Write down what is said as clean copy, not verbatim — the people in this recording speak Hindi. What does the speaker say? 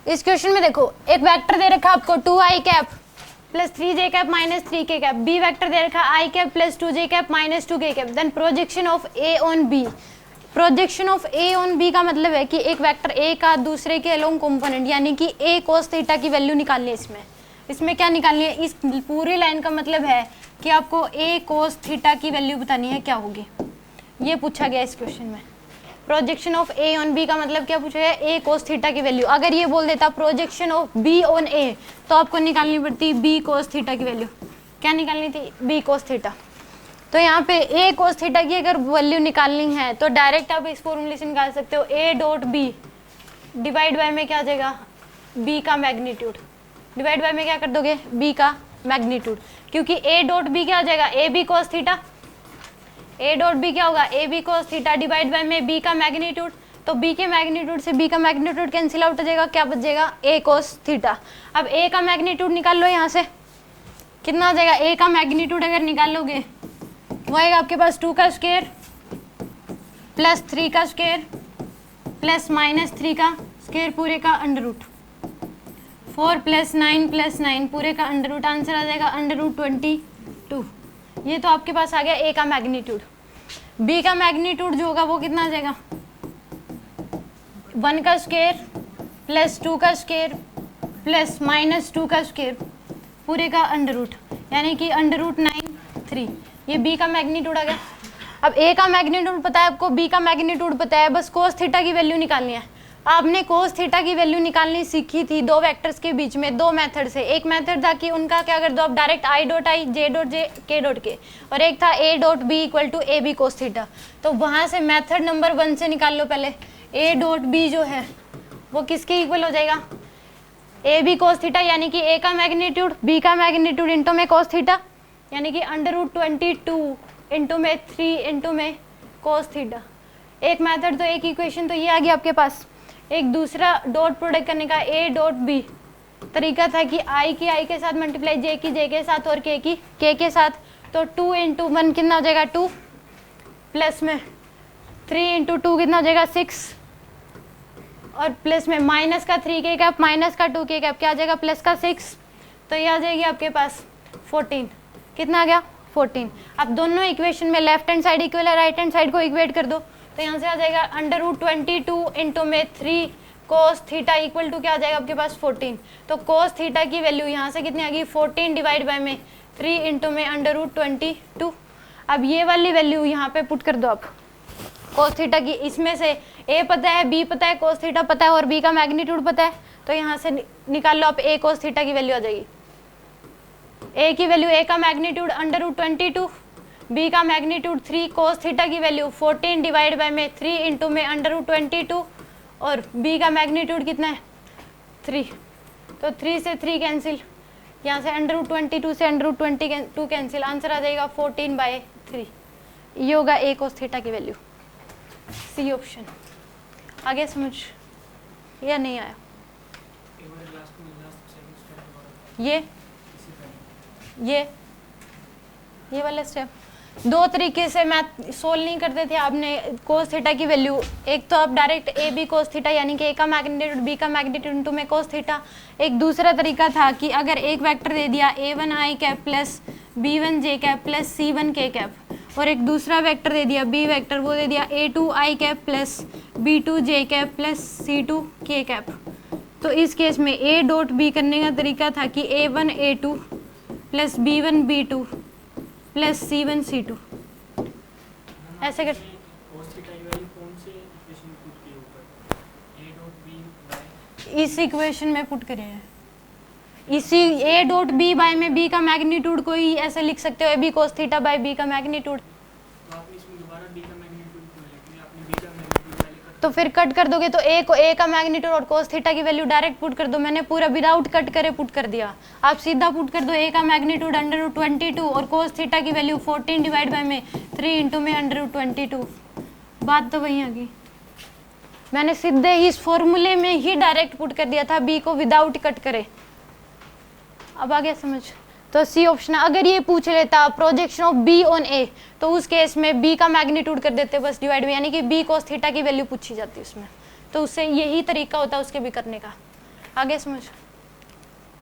इस क्वेश्चन में देखो एक वेक्टर दे रखा आपको 2i cap plus 3j cap minus 3k cap, B vector दे रखा i cap plus 2j cap minus 2k cap, then projection of a on b। Projection of a on b का मतलब है कि एक वेक्टर a का दूसरे के अलोंग कंपोनेंट यानी कि a cos थीटा की वैल्यू निकालनी है। इसमें क्या निकालनी है, इस पूरी लाइन का मतलब है कि आपको a cos थीटा की वैल्यू बतानी है क्या होगी, ये पूछा गया इस क्वेश्चन में। Projection of a on b का मतलब क्या पूछा गया, a cos थीटा की वैल्यू। अगर ये बोल देता projection of b on a तो आपको निकालनी पड़ती b cos थीटा की वैल्यू। क्या निकालनी थी, b cos थीटा। तो यहाँ पे a cos थीटा की अगर वैल्यू निकालनी है तो डायरेक्ट आप इस फॉर्मूले से निकाल सकते हो, a dot b divide by में क्या आ जाएगा, b का मैग्नीट्यूड। डिवाइड बाय में क्या कर दोगे, b का मैग्नीट्यूड, क्योंकि a डॉट b क्या आ जाएगा, A B cos theta. a dot b क्या होगा, A B cos theta divide by में b का मैग्नीट्यूड। तो b के मैग्नीट्यूड से b का मैग्नीट्यूड कैंसिल आउट हो जाएगा, क्या बच जाएगा, a cos थीटा। अब a का मैग्नीट्यूड निकाल लो, यहाँ से कितना आ जाएगा, a का मैग्नीट्यूड अगर निकाल लोगे वो आएगा आपके पास 2 का स्क्वायर प्लस 3 का स्क्वायर प्लस माइनस 3 का स्क्वायर पूरे का अंडर रूट, 4 प्लस 9 पूरे का अंडर रूट, आंसर आ जाएगा अंडर रूट 22। ये तो आपके पास आ गया a का मैग्नीट्यूड। b का मैग्नीट्यूड जो होगा वो कितना आ जाएगा, 1 का स्क्वायर प्लस 2 का स्क्वायर प्लस माइनस 2 का स्क्वायर पूरे का अंडर रूट, यानी कि अंडर रूट 3। ये b का मैग्नीट्यूड आ गया। अब a का मैग्नीट्यूड पता है आपको, b का मैग्नीट्यूड पता है, बस cos थीटा की वैल्यू निकालनी है। आपने cos थीटा की वैल्यू निकालनी सीखी थी दो वेक्टर्स के बीच में, दो मेथड से। एक मेथड था कि उनका क्या कर दो आप direct i dot i j dot j k dot k, और एक था a dot b equal to A B cos theta. तो वहां से मेथड नंबर 1 से निकाल लो पहले, a डॉट b जो है वो किसके इक्वल हो जाएगा, ए बी cos थीटा, यानी कि a का मैग्नीट्यूड b का मैग्नीट्यूड इंटू में cos थीटा, यानी कि अंडर रूट 22 इंटू में 3 इंटू में cos थीटा। एक मेथड तो एक इक्वेशन तो ये आ गया आपके पास। एक दूसरा डॉट प्रोडक्ट करने का a डॉट b तरीका था कि i की i के साथ मल्टीप्लाई j की j के साथ और k की k के साथ। तो 2 इंटू 1 कितना हो जाएगा 2, प्लस में 3 इंटू 2 कितना हो जाएगा 6, और प्लस में माइनस का 3k कैप माइनस का 2k कैप क्या आ जाएगा प्लस का 6, तो ये आ जाएगी आपके पास 14। कितना आ गया 14। अब दोनों इक्वेशन में लेफ्ट हैंड साइड इक्वल है, राइट हैंड साइड को इक्वेट कर दो, तो यहाँ से आ जाएगा अंडर रूट 22 इंटू में 3 cos थीटा इक्वल टू क्या आ जाएगा आपके पास 14। तो cos थीटा की वैल्यू यहाँ से कितनी आ गई 14 डिवाइड बाय में 3 इंटू में अंडर रूट 22। अब ये वाली वैल्यू यहाँ पे पुट कर दो आप cos थीटा की। इसमें से a पता है, b पता है, cos थीटा पता है और b का मैग्नीट्यूड पता है, तो यहाँ से निकाल लो आप a cos थीटा की वैल्यू आ जाएगी। a की वैल्यू, a का मैग्नीट्यूड अंडर रूट 22, b का मैग्नीट्यूड 3, cos थीटा की वैल्यू 14 डिवाइड बाय में 3 इंटू में अंडर रूट 22, और b का मैग्नीट्यूड कितना है 3, तो 3 से 3 कैंसिल, यहाँ से अंडर रूट 22 से अंडर रूट 22 कैंसिल, आंसर आ जाएगा 14/3। ये होगा a cos थीटा की वैल्यू, सी ऑप्शन। आगे समझ या नहीं आया, ये वाला स्टेप दो तरीके से मैथ सोल्व नहीं करते थे आपने cos थीटा की वैल्यू। एक तो आप direct A B cos theta यानी कि a का मैग्नीट्यूड b का मैग्नीट्यूड इनटू में cos थीटा। एक दूसरा तरीका था कि अगर एक वेक्टर दे दिया a1 i cap plus b1 j cap plus c1 k cap, और एक दूसरा वेक्टर दे दिया b वेक्टर, वो दे दिया a2 i cap plus b2 j cap plus c2 k cap. तो इस केस में a डॉट b करने का तरीका था कि a1 a2 plus b1 b2 plus c1 c2, ऐसे कर इस इक्वेशन में पुट करें हैं। इसी a डॉट b बाय में b का मैग्नीट्यूड को ही ऐसे लिख सकते हो, b cos theta by b का मैग्नीट्यूड। तो फिर कट कर दोगे तो a को a का मैग्नीट्यूड और cos थीटा की वैल्यू डायरेक्ट पुट कर दो। मैंने पूरा विदाउट कट करे पुट कर दिया, आप सीधा पुट कर दो a का मैग्नीट्यूड अंडर रूट 22 और cos थीटा की वैल्यू 14 डिवाइड बाय में 3 इंटू में अंडर रूट 22। बात तो वही आ गई, मैंने सीधे इस फॉर्मूले में ही डायरेक्ट पुट कर दिया था b को विदाउट कट करे। अब आ गया समझ, तो सी ऑप्शन। अगर ये पूछ लेता projection of b on a तो उस केस में b का मैग्नीट्यूड कर देते बस डिवाइड में, यानी कि b cos थीटा की वैल्यू पूछी जाती उसमें, तो उससे यही तरीका होता है उसके भी करने का। आगे समझ